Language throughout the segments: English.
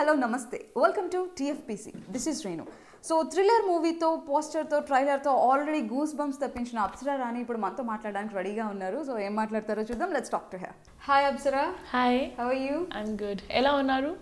hello, namaste. Welcome to TFPC. This is Renu. So thriller movie తో poster తో trailer తో already goose bumps తెప్పించిన అప్సరా రాణి ఇప్పుడు మనతో మాట్లాడడానికి రెడీగా ఉన్నారు. సో ఏం మాట్లాడతారో చూద్దాం. Let's talk to her. Hi Apsara. Hi. How are you? I am good. ఎలా ఉన్నారు?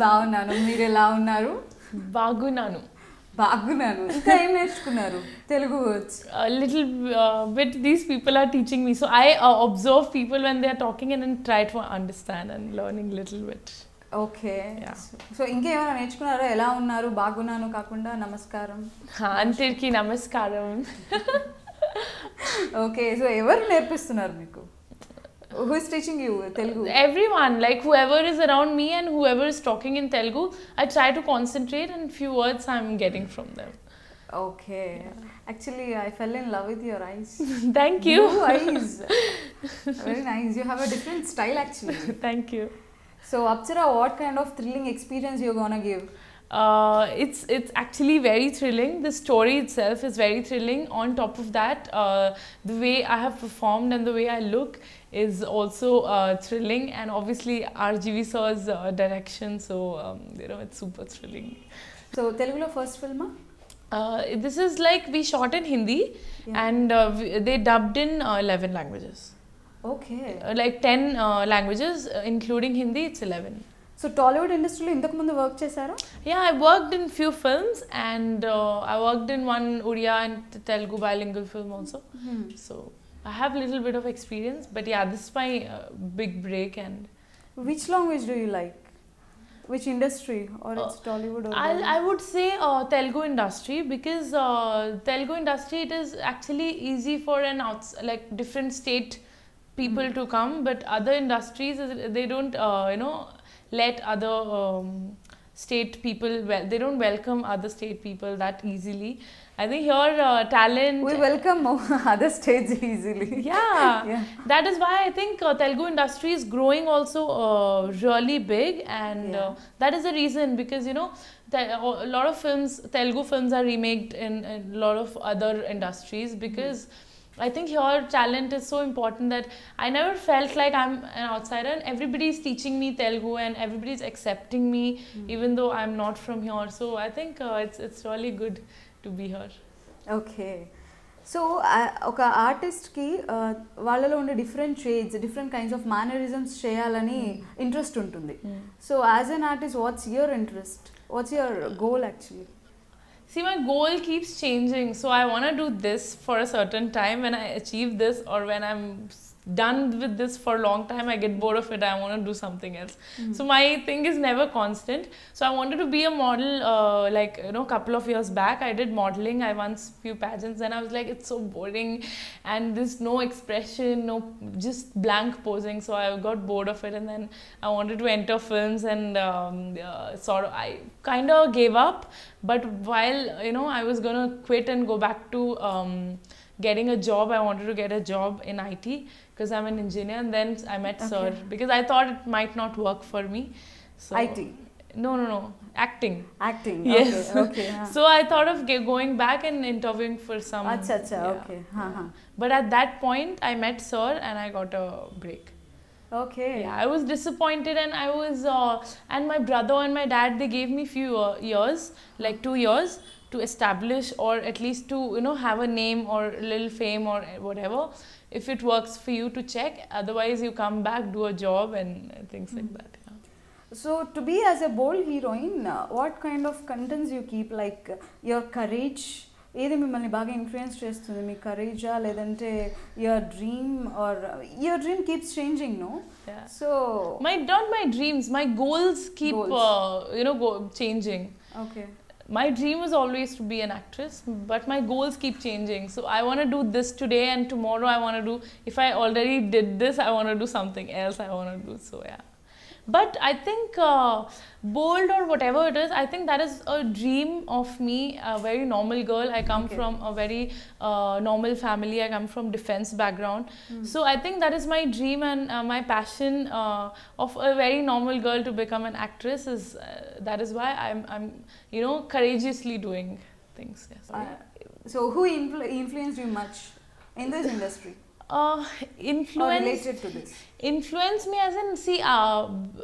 బాగున్నాను. మీరు ఎలా ఉన్నారు? బాగున్నాను. బాగున్నాను. ఇంకా ఏం నేర్చుకున్నారు? Telugu words. Little bit these people are teaching me. So I observe people when they are talking and then try to understand and learning little bit. Okay. So ఇంకేమైనా నేర్చుకున్నారా? ఎలా ఉన్నారు? బాగున్నాను కాకుండా నమస్కారం. అందరికీ నమస్కారం. ఓకే. సో ఎవరు నేర్పిస్తున్నారు మీకు? Who is teaching you Telugu? Everyone, like whoever is around me and whoever is talking in Telugu, I try to concentrate and few words I'm getting from them. Okay. Actually, I fell in love with your eyes. Thank you. Blue eyes. Very nice. You have a different style actually. Thank you. So, Apsara, what kind of thrilling experience you're gonna give? It's actually very thrilling. The story itself is very thrilling. On top of that, the way I have performed and the way I look is also thrilling, and obviously RGV sir's direction, so it's super thrilling. So Telugu first film? This is like we shot in Hindi, and they dubbed in 11 languages. Okay. Like 10 languages, including Hindi, it's 11. So Tollywood industry lo intaku mundu work chesara? Yeah, I worked in few films, and I worked in one Odia and Telugu bilingual film also. So I have a little bit of experience, but yeah, this is my big break. And which language do you like? Which industry? Or it's Tollywood or I would say Telugu industry, because Telugu industry, it is actually easy for like different state people to come, but other industries, they don't let other state people, they don't welcome other state people that easily. I think here talent, we welcome other states easily. Yeah. That is why I think Telugu industry is growing also really big, and that is the reason, because a lot of films, Telugu films are remaked in a lot of other industries, because I think here talent is so important that I never felt like I'm an outsider, and everybody is teaching me Telugu and everybody is accepting me even though I'm not from here. So I think it's really good to be here. Okay. So oka artist ki వాళ్ళలో ఉండే different shades, different kinds of mannerisms చేయాలని interest ఉంటుంది. So as an artist, what's your interest? What's your goal actually? See, my goal keeps changing, so I want to do this for a certain time. When I achieve this, or when I'm done with this for a long time, I get bored of it, I want to do something else. So my thing is never constant. So I wanted to be a model, couple of years back I did modeling. I won few pageants and I was like, it's so boring and there's no expression, no, just blank posing. So I got bored of it, and then I wanted to enter films, and I kind of gave up. But while I was gonna quit and go back to getting a job, I wanted to get a job in IT because I'm an engineer, and then I met Sir, because I thought it might not work for me. So IT? No, acting. Yes. Okay. So I thought of going back and interviewing for some. Acha. Okay. But at that point I met Sir and I got a break. Okay. Yeah, I was disappointed, and I was and my brother and my dad, they gave me few years, like 2 years, to establish, or at least to have a name or a little fame or whatever. If it works for you, to check, otherwise you come back, do a job and things like that. Yeah. So to be as a bold heroine, what kind of contents you keep, like your courage? ఏది మిమ్మల్ని బాగా influence చేస్తుంది? మీ కరేజా, లేదంటే your dream, or your dream keeps changing, no? So not my dreams, my goals keep changing. Okay. My dream was always to be an actress, but my goals keep changing. So I want to do this today, and tomorrow I want to do, if I already did this, I want to do something else I want to do. So yeah. But I think bold or whatever it is, I think that is a dream of me, a very normal girl. I come from a very normal family. I come from defense background. So I think that is my dream, and my passion of a very normal girl to become an actress is, that is why I'm courageously doing things. Yes. So who influenced you much in this industry? Influence related to this? Influence me as in, see,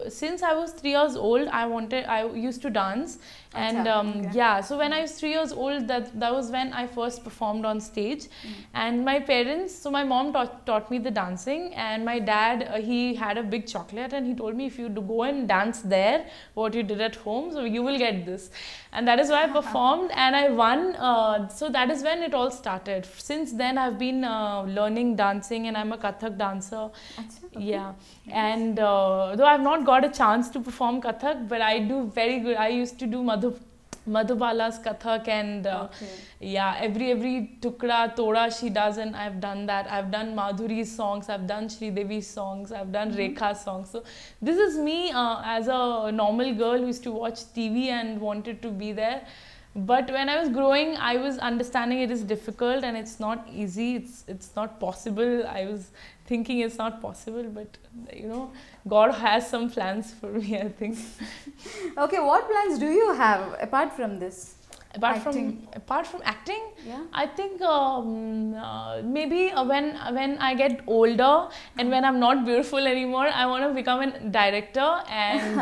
since I was 3 years old, I used to dance. And okay. yeah, so when I was 3 years old, that was when I first performed on stage. And my parents, so my mom taught me the dancing, and my dad, he had a big chocolate, and he told me, if you go and dance there, what you did at home, so you will get this. And that is why I performed, and I won. So that is when it all started. Since then, I've been learning dancing, and I'm a Kathak dancer. Okay. Yeah, and though I've not got a chance to perform Kathak, but I do very good. I used to do Madhubala's Kathak, and yeah, every tukra, toda she does, and I've done that. I've done Madhuri's songs, I've done Sri Devi's songs, I've done Rekha's songs. So this is me as a normal girl who used to watch TV and wanted to be there. But when I was growing, I was understanding it is difficult and it's not easy. It's not possible. I was thinking it's not possible, but you know, God has some plans for me, I think. Okay, what plans do you have apart from this? Apart from acting, yeah, I think maybe when I get older and when I'm not beautiful anymore, I want to become a director, and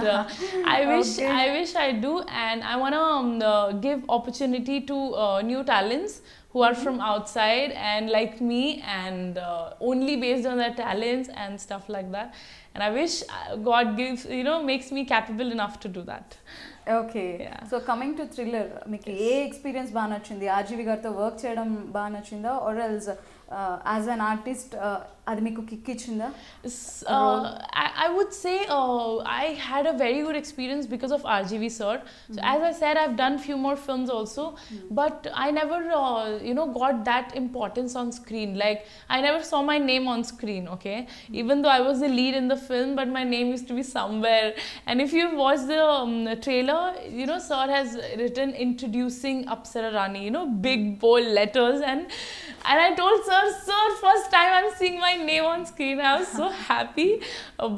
I wish I do, and I want to give opportunity to new talents who are from outside and like me, and only based on their talents and stuff like that. And I wish God gives, makes me capable enough to do that. Okay. Yeah. So coming to Thriller, మీకు ఏ experience బాగా నచ్చింది? RGV గారితో work చేయడం బాగా నచ్చిందా, or else as an artist అది మీకు kick ఇచ్చిందా? I would say I had a very good experience because of RGV sir. So as I said, I've done few more films also, but I never got that importance on screen. Like I never saw my name on screen, okay? Even though I was the lead in the film, but my name used to be somewhere. And if you watch the trailer, sir has written introducing Apsara Rani, big bold letters, and I told sir, first time I'm seeing my name on screen. I was so happy.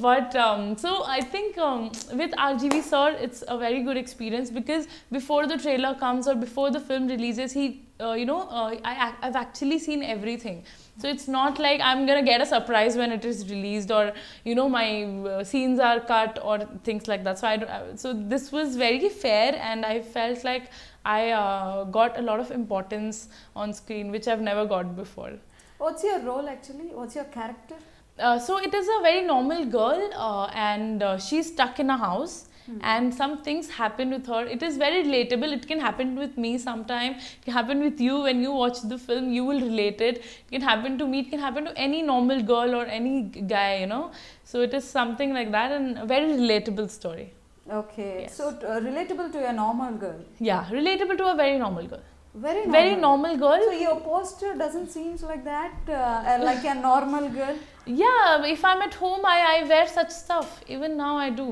But so I think with RGV sir, it's a very good experience, because before the trailer comes or before the film releases, he I've actually seen everything. So it's not like I'm gonna get a surprise when it is released, or my scenes are cut or things like that. So this was very fair, and I felt like I got a lot of importance on screen, which I've never got before. What's your role actually? What's your character? So it is a very normal girl, and she's stuck in a house. And some things happen with her. It is very relatable. It can happen with me sometime. It can happen with you. When you watch the film, you will relate it. It can happen to me. It can happen to any normal girl or any guy, So it is something like that, and a very relatable story. Okay. Yes. So relatable to a normal girl. Yeah, relatable to a very normal girl. Very normal girl. So your poster doesn't seem like that, like a normal girl. Yeah, if I'm at home, I wear such stuff. Even now I do.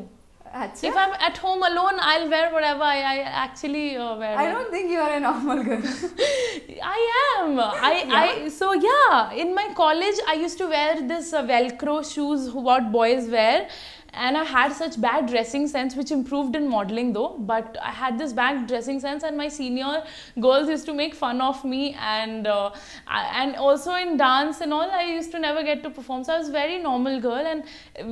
Achha? If I'm at home alone, I'll wear whatever I actually wear. I don't think you are a normal girl. I am. So yeah, in my college, I used to wear this Velcro shoes what boys wear. And I had such bad dressing sense, which improved in modeling though. But I had this bad dressing sense, and my senior girls used to make fun of me. And also in dance and all, I used to never get to perform. So I was a very normal girl, and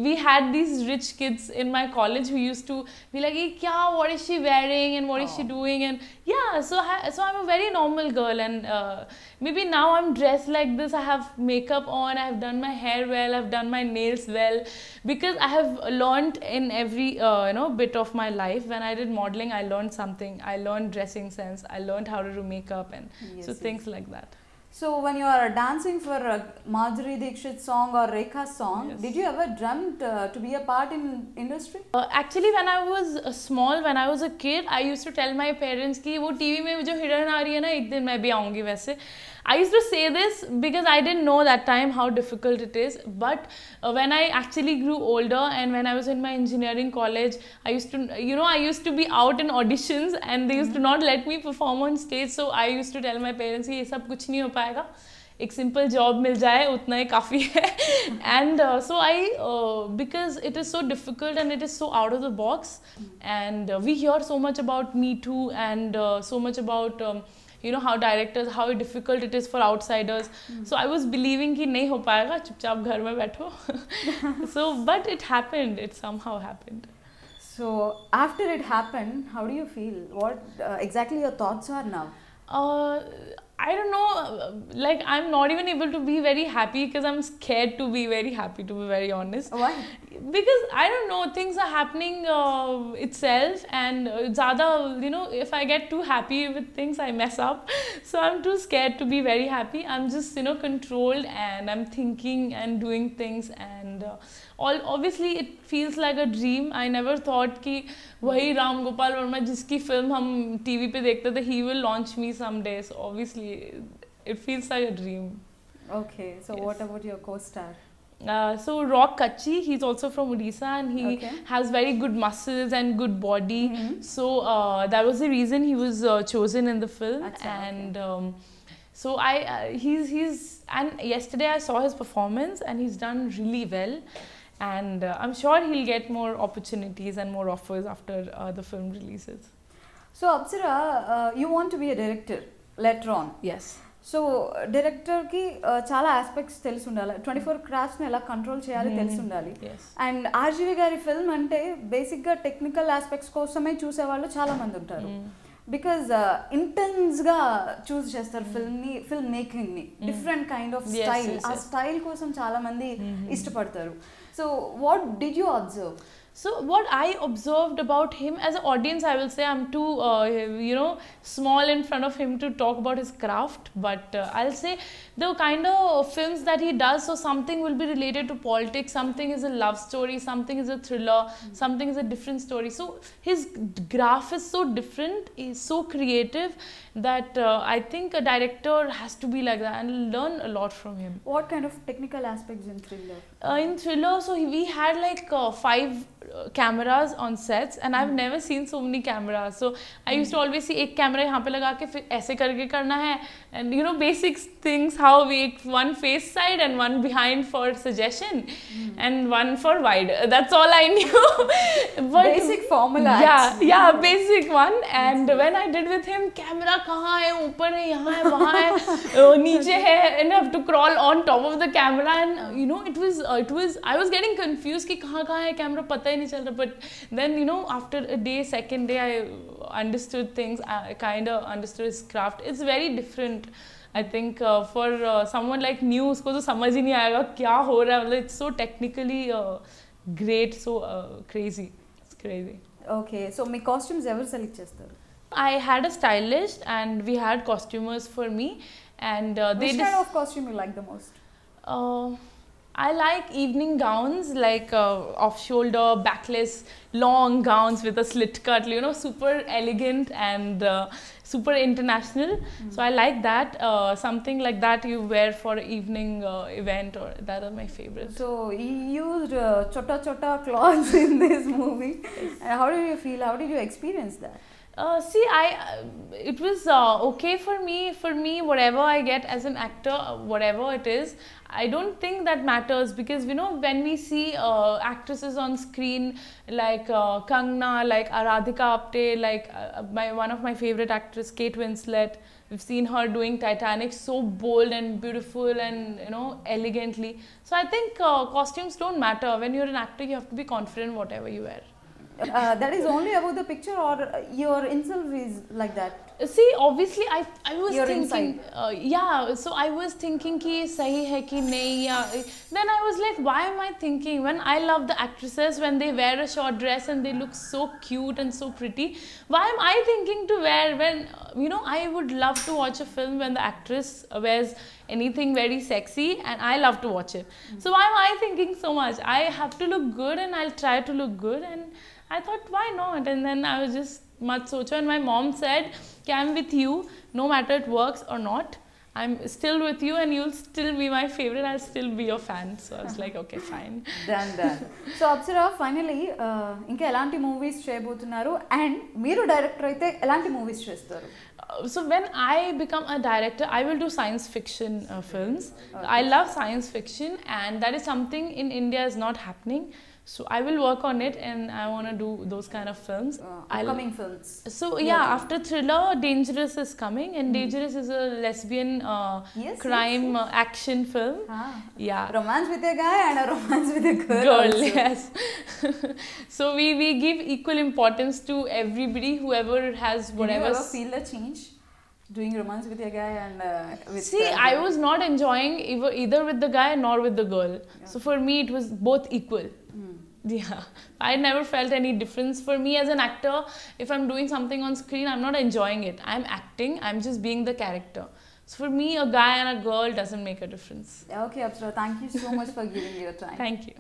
we had these rich kids in my college who used to be like, "Hey, what is she wearing and what is she doing?" And yeah, so I'm a very normal girl, and maybe now I'm dressed like this. I have makeup on, I have done my hair well, I've done my nails well, because I have learned in every bit of my life. When I did modeling, I learned something. I learned dressing sense, I learned how to do makeup, and things like that. So when you are dancing for a Madhuri Dixit song or Rekha song, did you ever dreamt to be a part in industry? Actually, when I was small, when I was a kid, I used to tell my parents कि वो TV में जो heroine आ रही है ना, एक दिन मैं भी आऊँगी वैसे. I used to say this because I didn't know that time how difficult it is. But when I actually grew older, and when I was in my engineering college, I used to be out in auditions, and they used to not let me perform on stage. So I used to tell my parents कि ये सब कुछ नहीं हो पाएगा, एक simple job मिल जाए उतना ही काफ़ी है. And so because it is so difficult and it is so out of the box, and we hear so much about Me Too, and so much about you know, how directors, how difficult it is for outsiders. So I was believing कि नहीं हो पाएगा, चुपचाप घर में बैठो. So but it happened. It somehow happened. So after it happened, how do you feel? What exactly your thoughts are now? I don't know, like I'm not even able to be very happy because I'm scared to be very happy, to be very honest. Why? Because I don't know, things are happening itself, and zyada, you know, if I get too happy with things, I mess up. So I'm too scared to be very happy. I'm just, you know, controlled, and I'm thinking and doing things, and obviously it feels like a dream. I never thought कि वही राम गोपाल वर्मा जिसकी film हम TV पे देखते थे, he will launch me someday. So obviously it feels like a dream. Okay, so Yes. what about your co-star? So Rock Kachi, he's also from Odisha, and he has very good muscles and good body. So that was the reason he was chosen in the film. Achha, And so he's and yesterday I saw his performance, and he's done really well. And I'm sure he'll get more opportunities and more offers after the film releases. So Apsara, you want to be a director later on. Yes. So డైరెక్టర్కి చాలా aspects తెలిసి ఉండాలి, 24 క్రాఫ్ట్స్ని ఎలా control చేయాలి తెలిసి ఉండాలి. And RGV గారి film అంటే బేసిక్గా టెక్నికల్ ఆస్పెక్ట్స్ కోసమే చూసేవాళ్ళు చాలామంది ఉంటారు. బికాజ్ ఇంటెన్స్గా చూస్ చేస్తారు ఫిల్మ్ మేకింగ్ని, డిఫరెంట్ కైండ్ ఆఫ్ స్టైల్. ఆ స్టైల్ కోసం చాలామంది ఇష్టపడతారు. So what did you observe? So what I observed about him as an audience, I will say I'm too, you know, small in front of him to talk about his craft. But I'll say the kind of films that he does, so something will be related to politics, something is a love story, something is a thriller, something is a different story. So his graph is so different, he's so creative that I think a director has to be like that and learn a lot from him. What kind of technical aspects in thriller? In thriller, so we had like 5 cameras on sets, and I've never seen so many cameras. So I used to always see एक camera यहाँ पे लगा के फिर ऐसे करके करना है, and you know basic things, how we one face side and one behind for suggestion and one for wide. That's all I knew. But basic formula. Yeah, basic one. And when I did with him, camera कहाँ है, ऊपर है, यहाँ है, वहाँ है, नीचे है, and I have to crawl on top of the camera, and you know it was I was getting confused कि कहाँ है camera, पता ही नहीं चल रहा. But then you know after a day, second day, I understood things. I kind of understood his craft. It's very different. I think for someone like new, उसको तो समझ ही नहीं आएगा क्या हो रहा है. It's so technically great, so crazy. It's crazy. Okay, so me costumes ఎవరు సెలెక్ట్ చేస్తారు? I had a stylist, and we had costumers for me, and Which kind of costume you like the most? I like evening gowns, like off-shoulder, backless, long gowns with a slit cut, you know, super elegant and super international. So I like that. Something like that you wear for an evening event, or that are my favorites. So you used chota clothes in this movie. How did you feel? How did you experience that? See, it was okay for me. For me, whatever I get as an actor, whatever it is, I don't think that matters, because you know when we see actresses on screen like Kangna, like Aradhika Apte, like one of my favorite actors, Kate Winslet. We've seen her doing Titanic so bold and beautiful and you know elegantly. So I think costumes don't matter. When you're an actor, you have to be confident whatever you wear. That is only about the picture, or your inself is like that? See, obviously I was You're thinking so I was thinking ki sahi hai ki nahi, then I was like, why am I thinking, when I love the actresses when they wear a short dress and they look so cute and so pretty, why am I thinking to wear, when you know I would love to watch a film when the actress wears anything very sexy, and I love to watch it. So why am I thinking so much? I have to look good, and I'll try to look good, and I thought, why not? And then I was just mat socha, and my mom said, I'm with you, no matter it works or not, I'm still with you, and you'll still be my favorite, I'll still be your fan. So I was like, okay, fine. Done. So Apsara, finally, ఇంకా ఎలాంటి movies చేయబోతున్నారు, and మీరు director అయితే ఎలాంటి movies చేస్తారు? So when I become a director, I will do science fiction films. I love science fiction, and that is something in India is not happening. So I will work on it, and I want to do those kind of films. Upcoming films. So yeah, after Thriller, Dangerous is coming, and Dangerous is a lesbian crime action film. Yeah. Romance with a guy and a romance with a girl. Girl, yes. So we give equal importance to everybody, whoever has whatever. Did you ever feel a change doing romance with a guy and with? See, I was not enjoying either with the guy nor with the girl. Yeah. So for me, it was both equal. Yeah, I never felt any difference. For me as an actor, if I'm doing something on screen, I'm not enjoying it. I'm acting, I'm just being the character. So for me, a guy and a girl doesn't make a difference. Okay, Apsara, thank you so much for giving your time. Thank you.